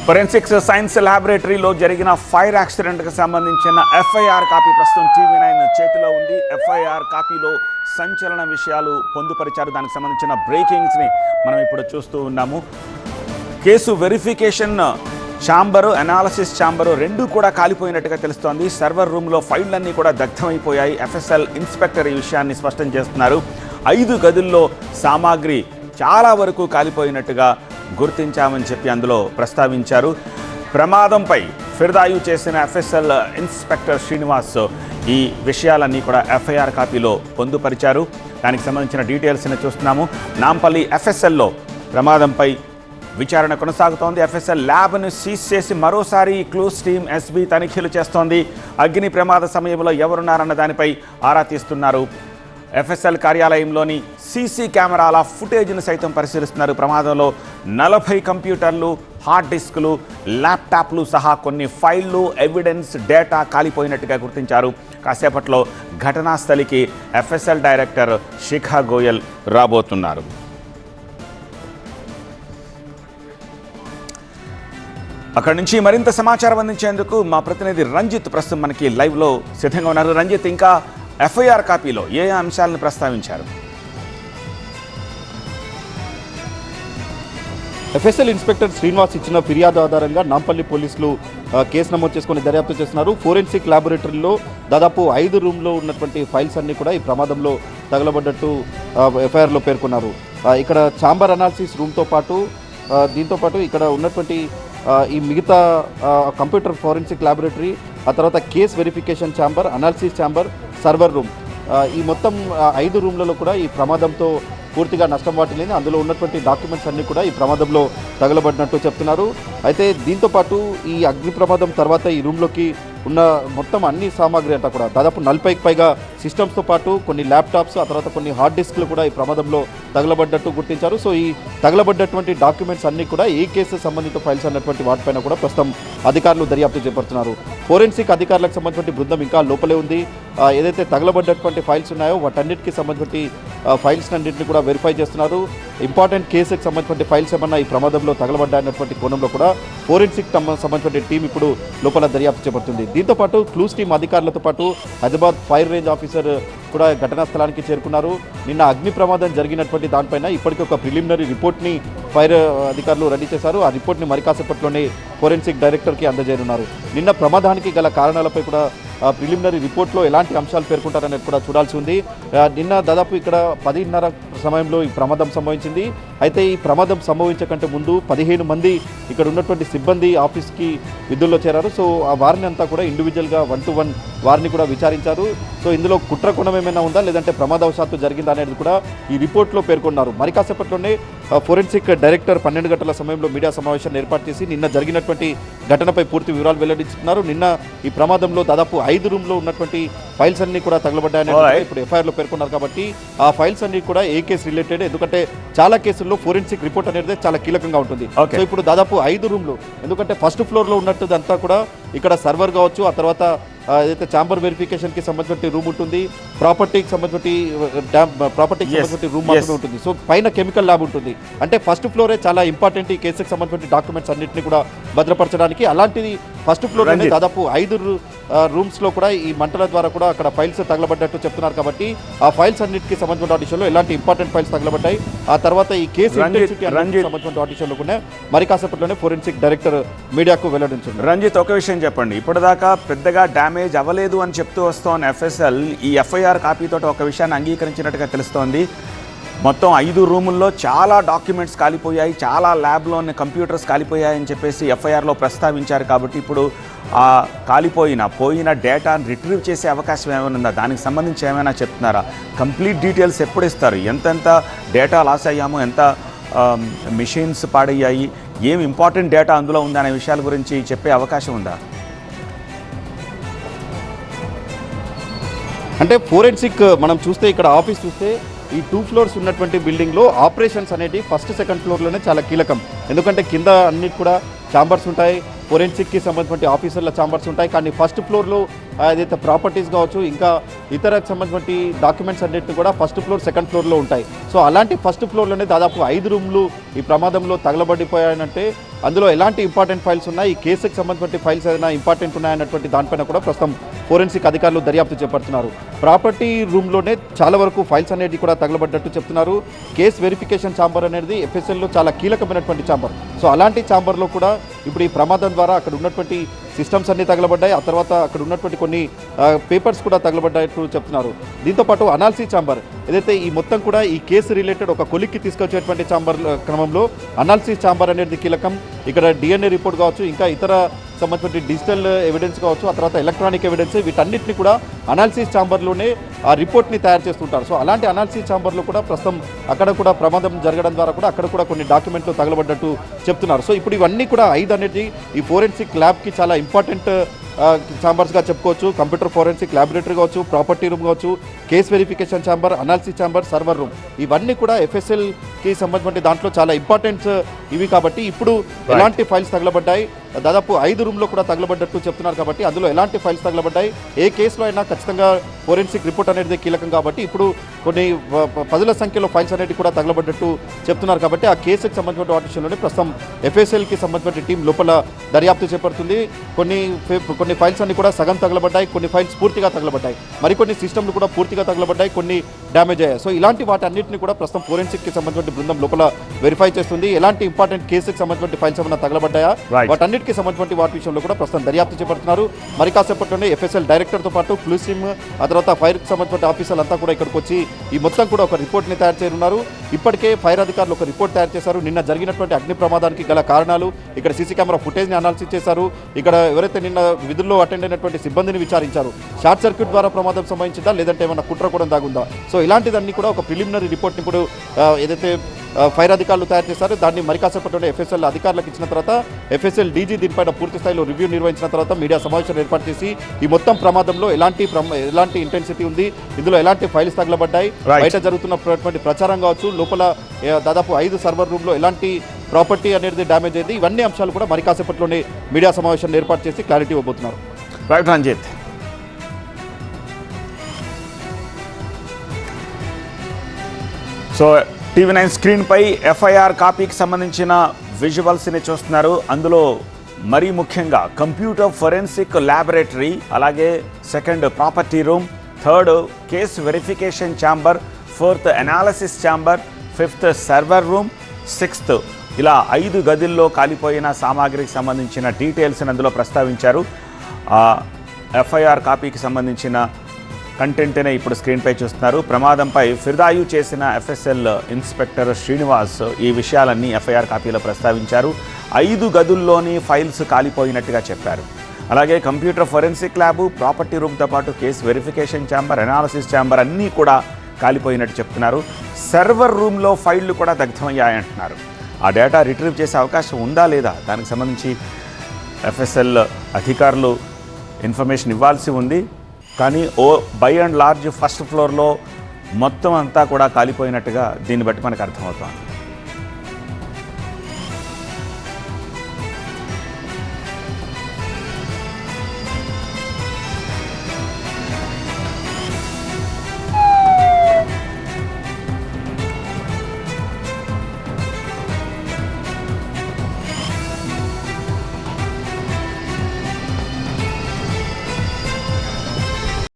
Forensics science ల్యాబొరేటరీలో జరిగిన fire యాక్సిడెంట్కి సంబంధించిన FIR copy ప్రస్తుతం TV9 చేతిలో ఉంది. ఎఫ్ఐఆర్ కాపీలో సంచలన విషయాలు పొందుపరిచారు. దానికి సంబంధించిన బ్రేకింగ్స్ని మనం ఇప్పుడు చూస్తూ ఉన్నాము. Case verification chamber, analysis chamber రెండూ కూడా కాలిపోయినట్టుగా తెలుస్తోంది. సర్వర్ రూమ్లో ఫైళ్ళన్నీ కూడా దగ్ధమైపోయాయి. FSL ఇన్స్పెక్టర్ ఈ విషయాన్ని స్పష్టం చేస్తున్నారు. 5 గదుల్లో సామాగ్రి చాలా వరకు కాలిపోయినట్టుగా గుర్తించామని చెప్పి అందులో ప్రస్తావించారు. ప్రమాదంపై ఫిర్యాదు చేసిన FSL ఇన్స్పెక్టర్ శ్రీనివాస్ ఈ విషయాలన్నీ కూడా FIR కాపీలో పొందుపరిచారు. దానికి సంబంధించిన డీటెయిల్స్ని చూస్తున్నాము. నాంపల్లి FSLలో ప్రమాదంపై విచారణ కొనసాగుతోంది. FSL ల్యాబ్ను సీజ్ చేసి మరోసారి క్లూస్ టీమ్ SB తనిఖీలు చేస్తోంది. అగ్ని ప్రమాద సమయంలో ఎవరున్నారన్న దానిపై ఆరా తీస్తున్నారు. FSL కార్యాలయంలోని CC కెమెరాల ఫుటేజ్ను సైతం పరిశీలిస్తున్నారు. ప్రమాదంలో 40 కంప్యూటర్లు, హార్డ్ డిస్కులు, ల్యాప్టాప్లు సహా కొన్ని ఫైళ్లు, ఎవిడెన్స్, డేటా కాలిపోయినట్టుగా గుర్తించారు. కాసేపట్లో ఘటనా స్థలికి FSL డైరెక్టర్ శిఖా గోయల్ రాబోతున్నారు. అక్కడి నుంచి మరింత సమాచారం అందించేందుకు మా ప్రతినిధి రంజిత్ ప్రస్తుతం మనకి లైవ్లో సిద్ధంగా ఉన్నారు. రంజిత్, ఇంకా FIR కాపీలో ఏ అంశాలను ప్రస్తావించారు? FSL ఇన్స్పెక్టర్ శ్రీనివాస్ ఇచ్చిన ఫిర్యాదు ఆధారంగా నాంపల్లి పోలీసులు కేసు నమోదు చేసుకుని దర్యాప్తు చేస్తున్నారు. ఫోరెన్సిక్ ల్యాబొరేటరీలో దాదాపు 5 రూమ్లో ఉన్నటువంటి ఫైల్స్ అన్నీ కూడా ఈ ప్రమాదంలో తగలబడ్డట్టు FIRలో పేర్కొన్నారు. ఇక్కడ ఛాంబర్ అనాలిసిస్ రూమ్తో పాటు దీంతోపాటు ఇక్కడ ఉన్నటువంటి ఈ మిగతా కంప్యూటర్ ఫోరెన్సిక్ ల్యాబొరేటరీ, ఆ తర్వాత case verification chamber, analysis chamber, server room, ఈ మొత్తం 5 రూమ్లలో కూడా ఈ ప్రమాదంతో పూర్తిగా నష్టం వాటిల్లింది. అందులో ఉన్నటువంటి డాక్యుమెంట్స్ అన్నీ కూడా ఈ ప్రమాదంలో తగలబడినట్టు చెప్తున్నారు. అయితే దీంతోపాటు ఈ అగ్ని ప్రమాదం తర్వాత ఈ రూమ్లోకి ఉన్న మొత్తం అన్ని సామాగ్రి అంతా కూడా దాదాపు 40కి పైగా సిస్టమ్స్తో పాటు కొన్ని ల్యాప్టాప్స్, ఆ తర్వాత కొన్ని హార్డ్ డిస్క్లు కూడా ఈ ప్రమాదంలో తగలబడ్డట్టు గుర్తించారు. సో ఈ తగలబడ్డటువంటి డాక్యుమెంట్స్ అన్నీ కూడా ఏ కేసు సంబంధిత ఫైల్స్ అన్నటువంటి వాటిపైన కూడా ప్రస్తుతం అధికారులు దర్యాప్తు చేపడుతున్నారు. ఫోరెన్సిక్ అధికారులకు సంబంధించిన బృందం ఇంకా లోపలే ఉంది. ఏదైతే తగలబడ్డటువంటి ఫైల్స్ ఉన్నాయో వాటన్నిటికీ సంబంధించి ఫైల్స్ అన్నింటినీ కూడా వెరిఫై చేస్తున్నారు. ఇంపార్టెంట్ కేసుకి సంబంధించిన ఫైల్స్ ఏమన్నా ఈ ప్రమాదంలో తగలబడ్డాయన్నటువంటి కోణంలో కూడా ఫోరెన్సిక్ సంబంధించిన టీం ఇప్పుడు లోపల దర్యాప్తు చేపడుతుంది. దీంతోపాటు క్లూస్ టీం అధికారులతో పాటు హైదరాబాద్ ఫైర్ రేంజ్ ఆఫీసర్ కూడా ఘటనా స్థలానికి చేరుకున్నారు. నిన్న అగ్ని ప్రమాదం జరిగినటువంటి దానిపైన ఇప్పటికీ ఒక ప్రిలిమినరీ రిపోర్ట్ని ఫైర్ అధికారులు రెడీ చేశారు. ఆ రిపోర్ట్ని మరి కాసేపట్లోనే ఫోరెన్సిక్ డైరెక్టర్కి అందజేయనున్నారు. నిన్న ప్రమాదానికి గల కారణాలపై కూడా ప్రిలిమినరీ రిపోర్ట్లో ఎలాంటి అంశాలు పేర్కొంటారనేది కూడా చూడాల్సి ఉంది. నిన్న దాదాపు ఇక్కడ 10:30 సమయంలో ఈ ప్రమాదం సంభవించింది. అయితే ఈ ప్రమాదం సంభవించకంటే ముందు 15 మంది ఇక్కడ ఉన్నటువంటి సిబ్బంది ఆఫీస్కి విధుల్లో చేరారు. సో ఆ వారిని అంతా కూడా ఇండివిజువల్గా 1 to 1 వారిని కూడా విచారించారు. సో ఇందులో కుట్ర కోణం ఏమైనా ఉందా, లేదంటే ప్రమాదవశాత్తు జరిగిందా అనేది కూడా ఈ రిపోర్ట్లో పేర్కొన్నారు. మరి కాసేపట్లోనే ఫోరెన్సిక్ డైరెక్టర్ 12 గంటల సమయంలో మీడియా సమావేశాన్ని ఏర్పాటు చేసి నిన్న జరిగినటువంటి ఘటనపై పూర్తి వివరాలు వెల్లడిస్తున్నారు. నిన్న ఈ ప్రమాదంలో దాదాపు 5 రూమ్లో ఉన్నటువంటి ఫైల్స్ అన్ని కూడా తగలబడ్డాయని ఇప్పుడు FIRలో పేర్కొన్నారు. కాబట్టి ఆ ఫైల్స్ అన్ని కూడా ఏ కేసు రిలేటెడ్, ఎందుకంటే చాలా కేసుల్లో ఫోరెన్సిక్ రిపోర్ట్ అనేది చాలా కీలకంగా ఉంటుంది. సో ఇప్పుడు దాదాపు 5 రూమ్లు, ఎందుకంటే ఫస్ట్ ఫ్లోర్లో ఉన్నట్టుదంతా కూడా ఇక్కడ సర్వర్ కావచ్చు, ఆ తర్వాత ఏదైతే ఛాంబర్ వెరిఫికేషన్కి సంబంధించిన రూమ్ ఉంటుంది, ప్రాపర్టీకి సంబంధించిన రూమ్ మాత్రమే ఉంటుంది. సో పైన కెమికల్ ల్యాబ్ ఉంటుంది. అంటే ఫస్ట్ ఫ్లోరే చాలా ఇంపార్టెంట్ ఈ కేసుకి సంబంధించిన డాక్యుమెంట్స్ అన్నింటినీ కూడా భద్రపరచడానికి. అలాంటిది ఫస్ట్ ఫ్లోర్లోనే దాదాపు 5 రూమ్స్లో కూడా ఈ మంటల ద్వారా కూడా అక్కడ ఫైల్స్ తగలబడ్డట్టు చెప్తున్నారు. కాబట్టి ఆ ఫైల్స్ అన్నింటికి సంబంధించిన ఆడిషన్లో ఎలాంటి ఇంపార్టెంట్ ఫైల్స్ తగలబడ్డాయి, ఆ తర్వాత ఈ కేసు సంబంధించిన ఆడిషన్లో కూడా మరి కాసేపట్లోనే ఫోరెన్సిక్ డైరెక్టర్ మీడియాకు వెల్లడించారు. రంజిత్, ఒక విషయం చెప్పండి. ఇప్పటిదాకా పెద్దగా డ్యామేజ్ అవ్వలేదు అని చెప్తూ వస్తోన్న FSL ఈ FIR కాపీతో ఒక విషయాన్ని అంగీకరించినట్టుగా తెలుస్తోంది. మొత్తం 5 రూముల్లో చాలా డాక్యుమెంట్స్ కాలిపోయాయి, చాలా ల్యాబ్లోని కంప్యూటర్స్ కాలిపోయాయని చెప్పేసి FIRలో ప్రస్తావించారు. కాబట్టి ఇప్పుడు ఆ పోయిన డేటాను రిట్రీవ్ చేసే అవకాశం ఏమైనా ఉందా? దానికి సంబంధించి ఏమైనా చెప్తున్నారా? కంప్లీట్ డీటెయిల్స్ ఎప్పుడు ఇస్తారు? ఎంతెంత డేటా లాస్ అయ్యామో, ఎంత మిషన్స్ పాడయ్యాయి, ఏం ఇంపార్టెంట్ డేటా అందులో ఉందా అనే విషయాల గురించి చెప్పే అవకాశం ఉందా? అంటే ఫోరెన్సిక్ మనం చూస్తే ఇక్కడ ఆఫీస్ చూస్తే ఈ 2 ఫ్లోర్స్ ఉన్నటువంటి బిల్డింగ్లో ఆపరేషన్స్ అనేది ఫస్ట్ సెకండ్ ఫ్లోర్లోనే చాలా కీలకం. ఎందుకంటే కింద అన్నిటి కూడా ఛాంబర్స్ ఉంటాయి, ఫోరెన్సిక్కి సంబంధించిన ఆఫీసర్ల ఛాంబర్స్ ఉంటాయి. కానీ ఫస్ట్ ఫ్లోర్లో ఏదైతే ప్రాపర్టీస్ కావచ్చు ఇంకా ఇతర సంబంధించిన డాక్యుమెంట్స్ అన్నింటినీ కూడా ఫస్ట్ ఫ్లోర్ సెకండ్ ఫ్లోర్లో ఉంటాయి. సో అలాంటి ఫస్ట్ ఫ్లోర్లోనే దాదాపు 5 రూమ్లు ఈ ప్రమాదంలో తగలబడిపోయాయంటే అందులో ఎలాంటి ఇంపార్టెంట్ ఫైల్స్ ఉన్నాయి, ఈ కేసుకి సంబంధించిన ఫైల్స్ ఏదైనా ఇంపార్టెంట్ ఉన్నాయన్నటువంటి దానిపైన కూడా ప్రస్తుతం ఫోరెన్సిక్ అధికారులు దర్యాప్తు చేపడుతున్నారు. ప్రాపర్టీ రూమ్లోనే చాలా వరకు ఫైల్స్ అనేది కూడా తగలబడ్డట్టు చెప్తున్నారు. కేస్ వెరిఫికేషన్ ఛాంబర్ అనేది ఎఫ్ఎస్ఎల్లో చాలా కీలకమైనటువంటి ఛాంబర్. సో అలాంటి ఛాంబర్లో కూడా ఇప్పుడు ఈ ప్రమాదం ద్వారా అక్కడ ఉన్నటువంటి సిస్టమ్స్ అన్నీ తగలబడ్డాయి. ఆ తర్వాత అక్కడ ఉన్నటువంటి కొన్ని పేపర్స్ కూడా తగలబడ్డాయట్టు చెప్తున్నారు. దీంతోపాటు అనాలిసిస్ ఛాంబర్ ఏదైతే ఈ మొత్తం కూడా ఈ కేసు రిలేటెడ్ ఒక కొలిక్కి తీసుకొచ్చేటువంటి ఛాంబర్ క్రమంలో అనాలిసిస్ ఛాంబర్ అనేది కీలకం. ఇక్కడ డిఎన్ఏ రిపోర్ట్ కావచ్చు, ఇంకా ఇతర సంబంధించిన డిజిటల్ ఎవిడెన్స్ కావచ్చు, ఆ తర్వాత ఎలక్ట్రానిక్ ఎవిడెన్స్, వీటన్నిటిని కూడా అనాలిసిస్ ఛాంబర్లోనే ఆ రిపోర్ట్ని తయారు చేస్తుంటారు. సో అలాంటి అనాలిసిస్ ఛాంబర్లో కూడా ప్రస్తుతం అక్కడ కూడా ప్రమాదం జరగడం ద్వారా కూడా అక్కడ కూడా కొన్ని డాక్యుమెంట్లు తగలబడ్డట్టు చెప్తున్నారు. సో ఇప్పుడు ఇవన్నీ కూడా 5 అనేది ఈ ఫోరెన్సిక్ ల్యాబ్కి చాలా ఇంపార్టెంట్ ఛాంబర్స్గా చెప్పుకోవచ్చు. కంప్యూటర్ ఫోరెన్సిక్ ల్యాబొరేటరీ కావచ్చు, ప్రాపర్టీ రూమ్ కావచ్చు, case verification chamber, analysis chamber, server room, ఇవన్నీ కూడా ఎఫ్ఎస్ఎల్కి సంబంధించిన దాంట్లో చాలా ఇంపార్టెంట్స్ ఇవి. కాబట్టి ఇప్పుడు ఎలాంటి ఫైల్స్ తగలబడ్డాయి, దాదాపు 5 రూమ్లో కూడా తగలబడ్డట్టు చెప్తున్నారు. కాబట్టి అందులో ఎలాంటి ఫైల్స్ తగలబడ్డాయి, ఏ కేసులో అయినా ఖచ్చితంగా ఫోరెన్సిక్ రిపోర్ట్ అనేది కీలకం. కాబట్టి ఇప్పుడు కొన్ని పదుల సంఖ్యలో ఫైల్స్ అనేవి కూడా తగలబడ్డట్టు చెప్తున్నారు. కాబట్టి ఆ కేసుకు సంబంధించిన వాటి విషయంలోనే ప్రస్తుతం ఎఫ్ఎస్ఎల్కి సంబంధించిన టీం లోపల దర్యాప్తు చేపడుతుంది. కొన్ని ఫైల్స్ అన్ని కూడా సగం తగలబడ్డాయి, కొన్ని ఫైల్స్ పూర్తిగా తగలబడ్డాయి, మరికొన్ని సిస్టమ్లు కూడా పూర్తిగా తగలబడ్డాయి, కొన్ని డ్యామేజ్ అయ్యాయి. సో ఇలాంటి వాటి అన్నింటినీ కూడా ప్రస్తుతం ఫోరెన్సిక్కి సంబంధించిన బృందం లోపల వెరిఫై చేస్తుంది. ఎలాంటి ఇంపార్టెంట్ కేసుకి సంబంధించిన ఫైల్స్ ఏమైనా తగలబడ్డాయా, వాటన్నిటికీ సంబంధించిన వాటి విషయంలో కూడా ప్రస్తుతం దర్యాప్తు చేపడుతున్నారు. మరి కాసేపట్లోనే ఎఫ్ఎస్ఎల్ డైరెక్టర్తో పాటు క్లూసిమ్, ఆ తర్వాత ఫైర్కి సంబంధించిన ఆఫీసర్లు అంతా కూడా ఇక్కడికి వచ్చి ఈ మొత్తం కూడా ఒక రిపోర్ట్ని తయారు చేయనున్నారు. ఇప్పటికే ఫైర్ అధికారులు ఒక రిపోర్ట్ తయారు చేశారు. నిన్న జరిగినటువంటి అగ్ని ప్రమాదానికి గల కారణాలు, ఇక్కడ సీసీ కెమెరా ఫుటేజ్ని అనాలిసిస్ చేశారు. ఇక్కడ ఎవరైతే నిన్న విధుల్లో అటెండ్ అయినటువంటి సిబ్బందిని విచారించారు. షార్ట్ సర్క్యూట్ ద్వారా ప్రమాదం సంభవించిందా, లేదంటే ఏమైనా కుట్ర కూడా దాగుందా. సో ఇలాంటిదన్నీ కూడా ఒక ప్రిలిమినరీ రిపోర్ట్ని ఇప్పుడు ఏదైతే ఫైర్ అధికారులు తయారు చేశారు, దాన్ని మరి కాసేపట్లోనే ఎఫ్ఎస్ఎల్ అధికారులకు ఇచ్చిన తర్వాత ఎఫ్ఎస్ఎల్ డీజీ దీనిపైన పూర్తి స్థాయిలో రివ్యూ నిర్వహించిన తర్వాత మీడియా సమావేశాలు ఏర్పాటు చేసి ఈ మొత్తం ప్రమాదంలో ఎలాంటి ఇంటెన్సిటీ ఉంది, ఇందులో ఎలాంటి ఫైల్స్ తగలబడ్డాయి, బయట జరుగుతున్నటువంటి ప్రచారం కావచ్చు, లోపల దాదాపు 5 సర్వర్ రూమ్లో ఎలాంటి ప్రాపర్టీ అనేది డ్యామేజ్ అయింది, ఇవన్నీ అంశాలు కూడా మరి కాసేపట్లోనే మీడియా సమావేశాన్ని ఏర్పాటు చేసి క్లారిటీ ఇవ్వబోతున్నారు. రైట్ రంజిత్. సో టీవీ9 స్క్రీన్పై ఎఫ్ఐఆర్ కాపీకి సంబంధించిన విజువల్స్ని చూస్తున్నారు. అందులో మరీ ముఖ్యంగా కంప్యూటర్ ఫోరెన్సిక్ ల్యాబొరేటరీ, అలాగే second property room, third case verification chamber, fourth analysis chamber, fifth server room, sixth ఇలా 5 గదుల్లో కాలిపోయిన సామాగ్రికి సంబంధించిన డీటెయిల్స్ని అందులో ప్రస్తావించారు. ఎఫ్ఐఆర్ కాపీకి సంబంధించిన కంటెంట్నే ఇప్పుడు స్క్రీన్పై చూస్తున్నారు. ప్రమాదంపై ఫిర్యాదు చేసిన ఎఫ్ఎస్ఎల్ ఇన్స్పెక్టర్ శ్రీనివాస్ ఈ విషయాలన్నీ ఎఫ్ఐఆర్ కాపీలో ప్రస్తావించారు. 5 గదుల్లోని ఫైల్స్ కాలిపోయినట్టుగా చెప్పారు. అలాగే కంప్యూటర్ ఫోరెన్సిక్ ల్యాబు, ప్రాపర్టీ రూమ్తో పాటు case verification chamber, analysis chamber అన్నీ కూడా కాలిపోయినట్టు చెప్తున్నారు. సర్వర్ రూమ్లో ఫైళ్లు కూడా దగ్ధమయ్యాయంటున్నారు. ఆ డేటా రిట్రీవ్ చేసే అవకాశం ఉందా లేదా, దానికి సంబంధించి ఎఫ్ఎస్ఎల్ అధికారులు ఇన్ఫర్మేషన్ ఇవ్వాల్సి ఉంది. కానీ బై అండ్ లార్జ్ ఫస్ట్ ఫ్లోర్లో మొత్తం అంతా కూడా కాలిపోయినట్టుగా దీన్ని బట్టి మనకు అర్థమవుతోంది.